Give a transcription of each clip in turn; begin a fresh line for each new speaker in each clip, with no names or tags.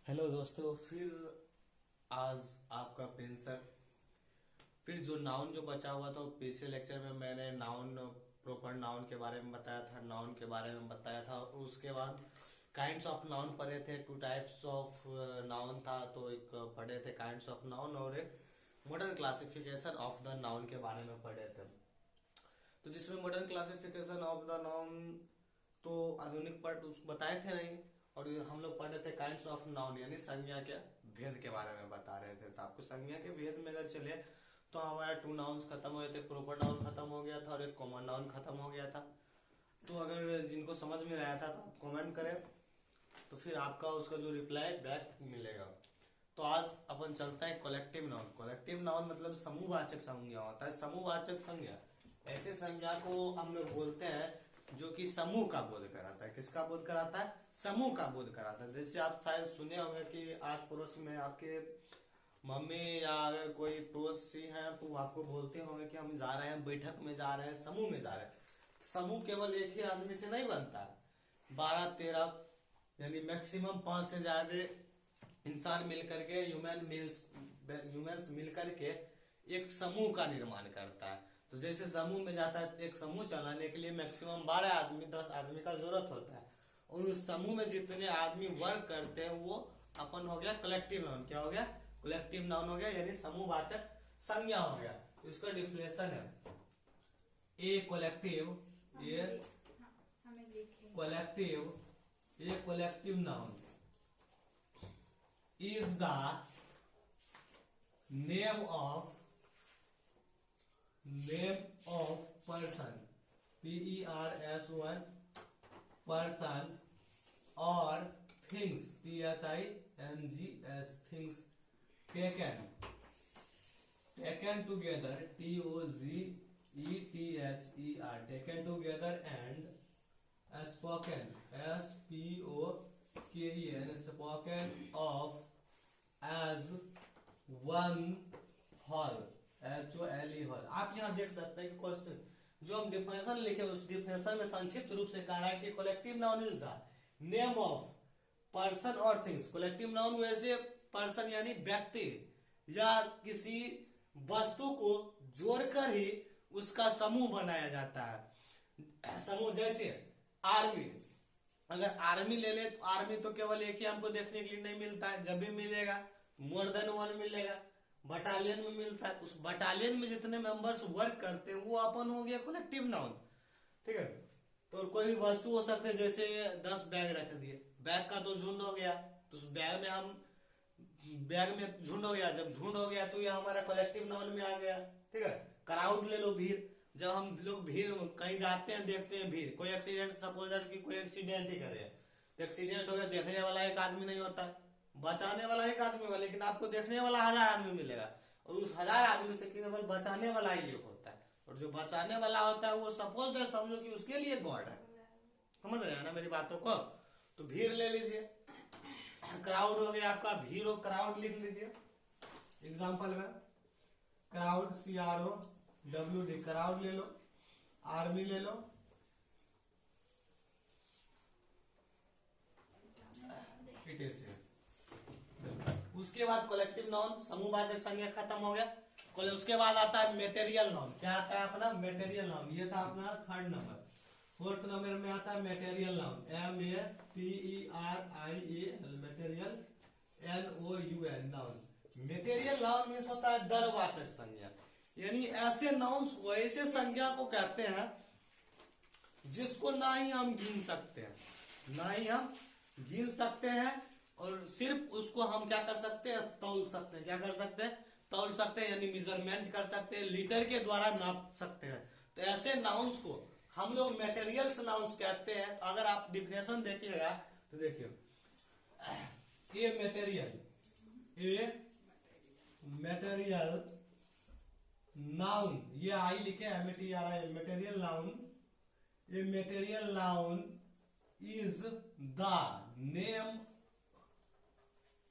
Hello दोस्तों, फिर आज आपका पेंशन। फिर जो नाउन जो बचा हुआ था, पिछले लेक्चर में मैंने नाउन, प्रॉपर नाउन के बारे में बताया था, नाउन के बारे में बताया था। और उसके बाद काइंड्स ऑफ नाउन पढ़े थे। टू टाइप्स ऑफ नाउन था, तो एक पढ़े थे काइंड्स ऑफ नाउन, और एक modern classification of the noun के बारे में पढ़े थे। तो जिसमें modern classification of the noun तो आधुनिक पार्ट बताए थे नहीं, और हम लोग पढ़ रहे थे काइंड्स ऑफ नाउन, यानी संज्ञा के भेद के बारे में बता रहे थे। तो आपको संज्ञा के भेद में अगर चले तो हमारा टू नाउन्स खत्म हो गए थे। प्रॉपर नाउन खत्म हो गया था और एक कॉमन नाउन खत्म हो गया था। तो अगर जिनको समझ में आया था तो कमेंट करें, तो फिर आपका उसका जो रिप्लाई बैक मिलेगा। तो आज अपन चलता है कलेक्टिव नाउन। कलेक्टिव नाउन मतलब समूहवाचक संज्ञा होता है। समूहवाचक संज्ञा ऐसे संज्ञा को हम लोग बोलते हैं जो कि समूह का बोध कराता है। किसका बोध कराता है? समूह का बोध कराता है। जैसे आप शायद सुने होंगे कि आस पड़ोस में आपके मम्मी या अगर कोई पड़ोसी हैं तो आपको बोलते होंगे कि हम जा रहे हैं, बैठक में जा रहे हैं, समूह में जा रहे हैं। समूह केवल एक ही आदमी से नहीं बनता, 12-13 यानी मैक्सिमम 5 से ज्यादा इंसान मिलकर के, ह्यूमंस मिलकर के एक समूह का निर्माण करता है। तो जैसे समूह में जाता है, एक समूह चलाने के लिए मैक्सिमम 12 आदमी, 10 आदमी का जरूरत होता है। और उस समूह में जितने आदमी वर्क करते हैं वो अपन हो गया कलेक्टिव नाउन। क्या हो गया? कलेक्टिव नाउन हो गया, यानी समूहवाचक संज्ञा हो गया। तो इसका डिफिनेशन है a collective, a collective noun is the name of person, person, person or things, things, things taken together, together, taken together and spoken, spoken, spoken of as one whole, HOLE whole। आप यहाँ देख सकते हैं कि question जो हम definition लिखे उस डिफिनेशन में संक्षिप्त रूप से कहा है कि collective noun is the name of person और थिंग्स। कलेक्टिव नाउन वैसे पर्सन यानी व्यक्ति या किसी वस्तु को जोड़कर ही उसका समूह बनाया जाता है। समूह जैसे आर्मी, अगर आर्मी ले ले तो आर्मी तो केवल एक ही हमको देखने के लिए नहीं मिलता है, जब भी मिलेगा मोर देन वन मिलेगा। बटालियन में मिलता है, उस बटालियन में जितने मेंबर्स वर्क करते हैं वो अपन हो गया कलेक्टिव नाउन। ठीक है। तो कोई भी वस्तु हो सकते है, जैसे 10 बैग रख दिए, बैग का तो झुंड हो गया, तो उस बैग में हम बैग में झुंड हो गया। जब झुंड हो गया तो ये हमारा कलेक्टिव नाउन में आ गया। ठीक है। क्राउड ले लो, भीड़। जब हम लोग भीड़ कहीं जाते हैं, देखते हैं भीड़, कोई एक्सीडेंट, सपोज कि कोई एक्सीडेंट ही करे तो एक्सीडेंट हो गया, देखने वाला एक आदमी नहीं होता, बचाने वाला एक आदमी होगा, लेकिन आपको देखने वाला 1000 आदमी मिलेगा। और उस 1000 आदमी से केवल बचाने वाला ही एक होता है। और जो बचाने वाला होता है वो सपोज समझो कि उसके लिए गॉड है। समझ रहे हैं ना मेरी बातों को? तो भीड़ ले लीजिए, क्राउड हो गया आपका, भीड़ हो, क्राउड लिख लीजिए एग्जाम्पल में। क्राउड, CROWD, क्राउड ले लो, आर्मी ले लो, उसके बाद कलेक्टिव नाउन समूहवाचक संज्ञा खत्म हो गया। उसके बाद आता है मेटेरियल नाउन। क्या आता है अपना? Material noun. ये था अपना 3rd नंबर। 4th नंबर में आता है material noun, METERIAL, material, NOUN, noun. Material noun means होता है दरवाचक संज्ञा, यानी ऐसे नाउन्स को, ऐसे संज्ञा को कहते हैं जिसको ना ही हम गिन सकते हैं, ना ही हम गिन सकते हैं, और सिर्फ उसको हम क्या कर सकते हैं? तौल सकते हैं। क्या कर सकते हैं? तौल सकते हैं, यानी मेजरमेंट कर सकते हैं, लीटर के द्वारा नाप सकते हैं। तो ऐसे नाउन्स को हम लोग मेटेरियल्स नाउन्स कहते हैं। अगर आप डिफिनेशन देखिएगा तो देखिए, ये मेटेरियल, नाउन, ये आई लिखे METERIAL, मेटेरियल नाउन। ये material noun is the name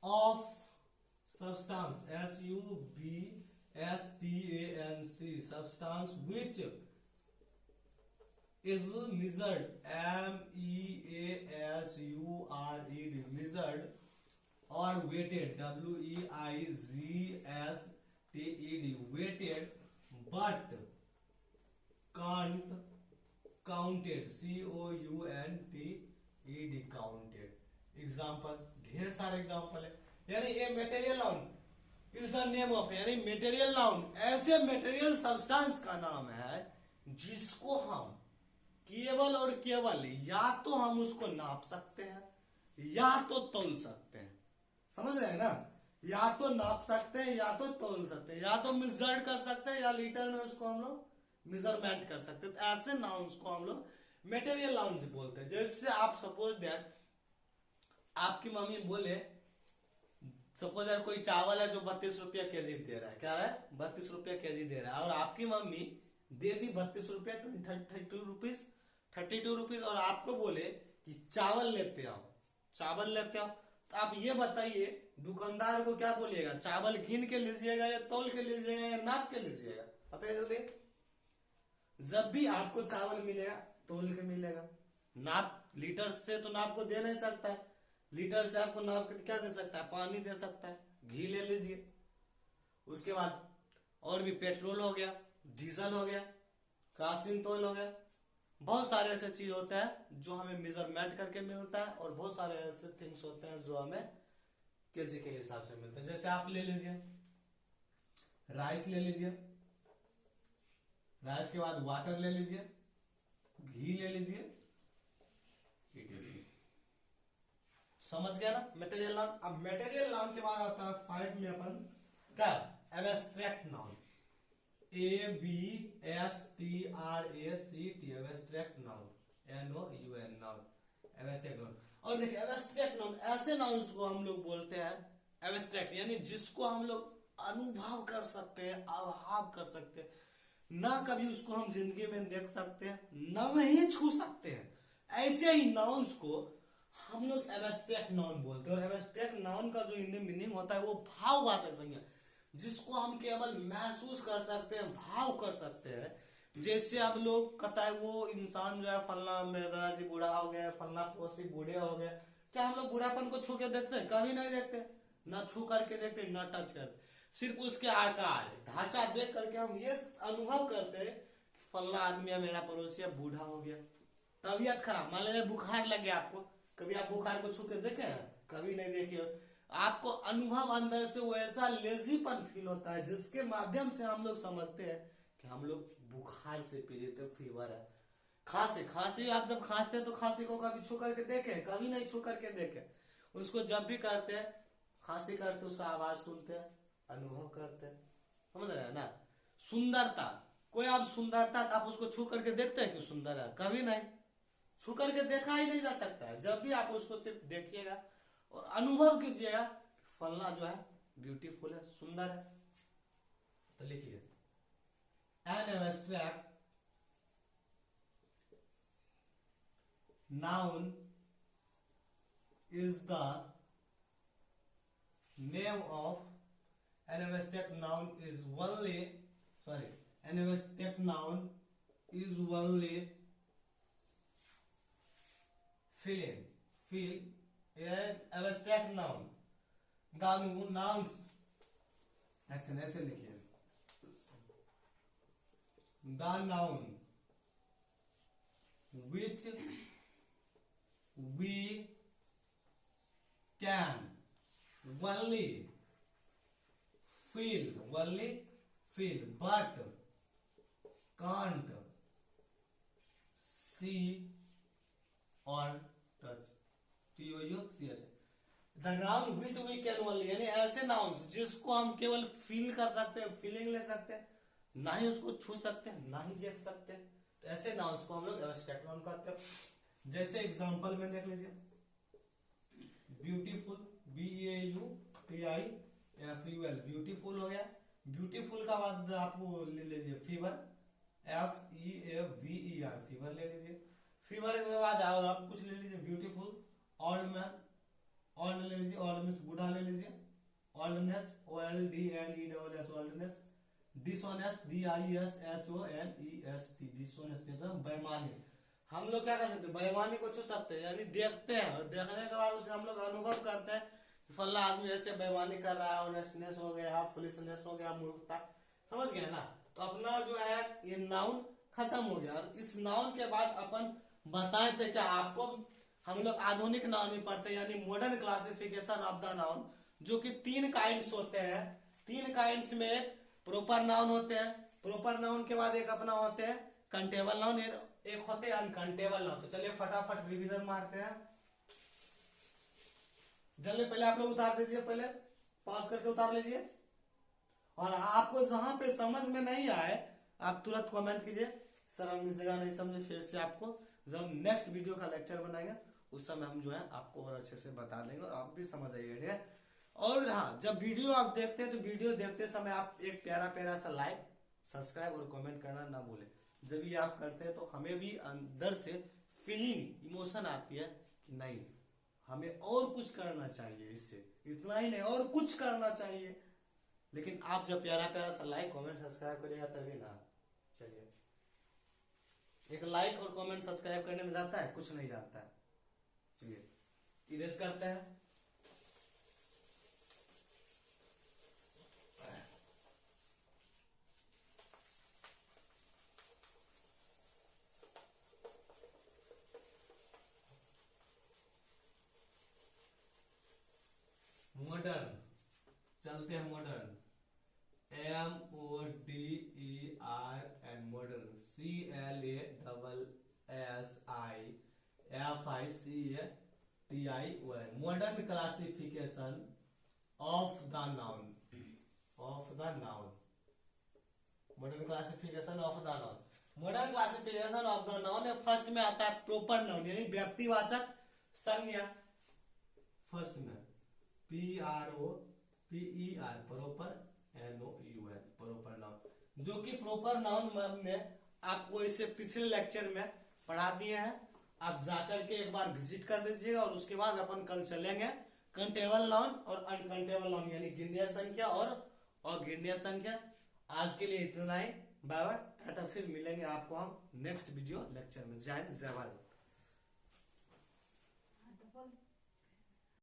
of substance, SUBSTANC, substance which is measured, MEASURED, measured और weighted WEIGSTED weighted but can't counted COUNTED counted. Example, ढेर सारे एग्जाम्पल है। यानी a material noun is the name of, यानी material noun ऐसे material substance का नाम है जिसको हम केवल और केवल या तो हम उसको नाप सकते हैं या तो तौल सकते हैं। समझ रहे हैं ना? या तो नाप सकते हैं या तो तौल सकते हैं, या तो मेजर कर सकते हैं या लीटर में उसको हम लोग मेजरमेंट कर सकते हैं। तो ऐसे नाउन्स को हम लोग मेटेरियल नाउन्स बोलते हैं। जैसे आप सपोज दैट आपकी मम्मी बोले, सपोज दैट कोई चावल है जो 32 रुपया केजी दे रहा है, क्या है 32 रुपया केजी दे रहा है, और आपकी मम्मी दे दी 32 रुपया 32 रुपीज और आपको बोले कि चावल लेते आओ, चावल लेते आओ। तो आप ये बताइए दुकानदार को क्या बोलिएगा, चावल गिन के लीजिएगा या तौल के लीजिएगा या नाप के लीजिएगा? बताइए जल्दी। जब भी आपको चावल मिलेगा तौल के मिलेगा, नाप लीटर से तो नाप को दे नहीं सकता है, लीटर से आपको नाप के क्या दे सकता है, पानी दे सकता है, घी ले लीजिए। उसके बाद और भी पेट्रोल हो गया, डीजल हो गया, केरोसिन तेल हो गया, बहुत सारे ऐसे चीज होते हैं जो हमें मेजरमेंट करके मिलता है, और बहुत सारे ऐसे थिंग्स होते हैं जो हमें केजी के हिसाब से मिलते हैं। जैसे आप ले लीजिए राइस ले लीजिए, राइस के बाद वाटर ले लीजिए, घी ले लीजिए, समझ गया ना मटेरियल नाउन। अब मटेरियल नाउन के बाद आता है 5 में अपन क्या, abstract noun, ABSTRACT abstract noun, NOUN noun, abstract noun. और देखिए एब्स्ट्रैक्ट नाउन ऐसे नाउन्स को हम लोग बोलते हैं एब्स्ट्रैक्ट, यानी जिसको हम लोग अनुभव कर सकते हैं, अभाव कर सकते हैं, ना कभी उसको हम जिंदगी में देख सकते हैं, ना वही छू सकते हैं, ऐसे ही नाउन्स को हम लोग एब्स्ट्रैक्ट नाउन बोलते हैं। और एब्स्ट्रैक्ट नाउन का जो हिंदी मीनिंग होता है वो भाववाचक संज्ञा, जिसको हम केवल महसूस कर सकते हैं, भाव कर सकते हैं। जैसे आप लोग कहता है वो इंसान जो है फलना मेरे दादाजी बूढ़ा हो गया, फलना पड़ोसी बूढ़े हो गए, क्या हम लोग बूढ़ापन को छू के देखते हैं? कभी नहीं देखते, ना छू करके देखते, ना टच करते, सिर्फ उसके आकार ढांचा देख करके हम ये अनुभव करते हैं कि फलना आदमी है मेरा पड़ोसी है, बूढ़ा हो गया। तबीयत खराब, मान लीजिए बुखार लग गया आपको, कभी आप बुखार को छू के देखे हैं? कभी नहीं देखिए। आपको अनुभव अंदर से वैसा लेजीपन फील होता है जिसके माध्यम से हम लोग समझते हैं कि हम लोग बुखार से पीड़ित है, फीवर है। खांसी आप जब खांसते हैं तो खांसी को कभी छू करके देखे? कभी नहीं छू करके देखे। उसको जब भी करते हैं, खांसी करते उसका आवाज सुनते हैं, अनुभव करते हैं, समझ रहे हैं ना? सुंदरता, कोई आप सुंदरता आप उसको छू करके देखते हैं कि सुंदर है? कभी नहीं, छू करके देखा ही नहीं जा सकता है। जब भी आप उसको सिर्फ देखिएगा और अनुभव कीजिएगा फलना जो है ब्यूटीफुल है, सुंदर है। तो लिखिए an abstract noun is the name of, an abstract noun is only, an abstract noun is only feel an abstract noun, the noun, ऐसे लिखिए, the noun which we can only feel but can't see or touch, TOUCH। The noun which we can only, यानी ऐसे nouns जिसको हम केवल feel कर सकते हैं, फीलिंग ले सकते हैं, ना ही उसको छू सकते हैं, ना ही देख सकते हैं, तो ऐसे नाउन्स को हम लोग एब्स्ट्रैक्ट नाउन कहते हैं। जैसे एग्जांपल में देख लीजिए, ब्यूटीफुल, BAUTIFUL, ब्यूटीफुल हो गया। ब्यूटीफुल का बाद आप ले लीजिए फीवर, FEAVER, फीवर ले लीजिए। फीवर के बाद आप कुछ ले लीजिए ब्यूटीफुल, ओल्ड मैन, ओल्ड ले लीजिए, ओल्ड मीन्स बूढ़ा ले लीजिए, oldness, OLDNESS, oldness. Dishonest, DISHONEST, dishonest मतलब बेईमानी। हम लोग क्या कर सकते हैं, बेईमानी को छू सकते हैं, यानी देखते हैं, और देखने के बाद उसे हम लोग अनुभव करते हैं फला आदमी ऐसे बेईमानी कर रहा है, ऑनेस्टनेस हो गया, फुलिशनेस हो गया, मूर्खता, समझ गए ना। तो अपना जो है ये नाउन खत्म हो गया। और इस नाउन के बाद अपन बताए थे क्या आपको, हम लोग आधुनिक नाउन ही पढ़ते हैं, यानी modern classification of the noun, जो कि 3 काइंड्स होते हैं। 3 काइंड्स में प्रॉपर नाउन होते हैं, प्रॉपर नाउन के बाद एक अपना होते हैं कंटेबल नाउन, एक होते हैं अनकंटेबल नाउन। तो चलिए फटाफट रिवीजन मारते हैं। जल्दी पहले आप लोग उतार दीजिए, पहले पॉज करके उतार लीजिए। और आपको जहां पे समझ में नहीं आए आप तुरंत कमेंट कीजिए, सर हम इस जगह नहीं समझे, फिर से आपको जब नेक्स्ट वीडियो का लेक्चर बनाएंगे उस समय हम जो है आपको और अच्छे से बता देंगे और आप भी समझ आइएगा। और हाँ, जब वीडियो आप देखते हैं तो वीडियो देखते समय आप एक प्यारा प्यारा सा लाइक, सब्सक्राइब और कमेंट करना ना भूलें। जब ये आप करते हैं तो हमें भी अंदर से फीलिंग, इमोशन आती है कि नहीं हमें और कुछ करना चाहिए, इससे इतना ही नहीं और कुछ करना चाहिए। लेकिन आप जब प्यारा प्यारा सा लाइक कमेंट सब्सक्राइब करिएगा तभी ना। चलिए, एक लाइक और कमेंट सब्सक्राइब करने में जाता है, कुछ नहीं जाता है। चलिए इरेज करते हैं। मॉडर्न, चलते हैं modern, MODERN, modern, CLASSIFICATI, modern classification of the noun, of the noun, modern classification of the noun. Modern classification of the noun में फर्स्ट में आता है प्रॉपर नाउन, यानी व्यक्तिवाचक संज्ञा। फर्स्ट में PROPER, proper, NOUN, proper noun, जो कि proper noun में आपको इसे पिछले लेक्चर में पढ़ा दिए हैं। आप जाकर के एक बार विजिट कर लीजिएगा और उसके बाद अपन कल चलेंगे कंटेबल नाउन और अनकंटेबल नाउन, यानी गिणनीय संख्या और अगिणनीय संख्या। आज के लिए इतना ही, बाय बाय, टाटा। फिर मिलेंगे आपको हम नेक्स्ट वीडियो लेक्चर में। जय हिंद, जय भारत।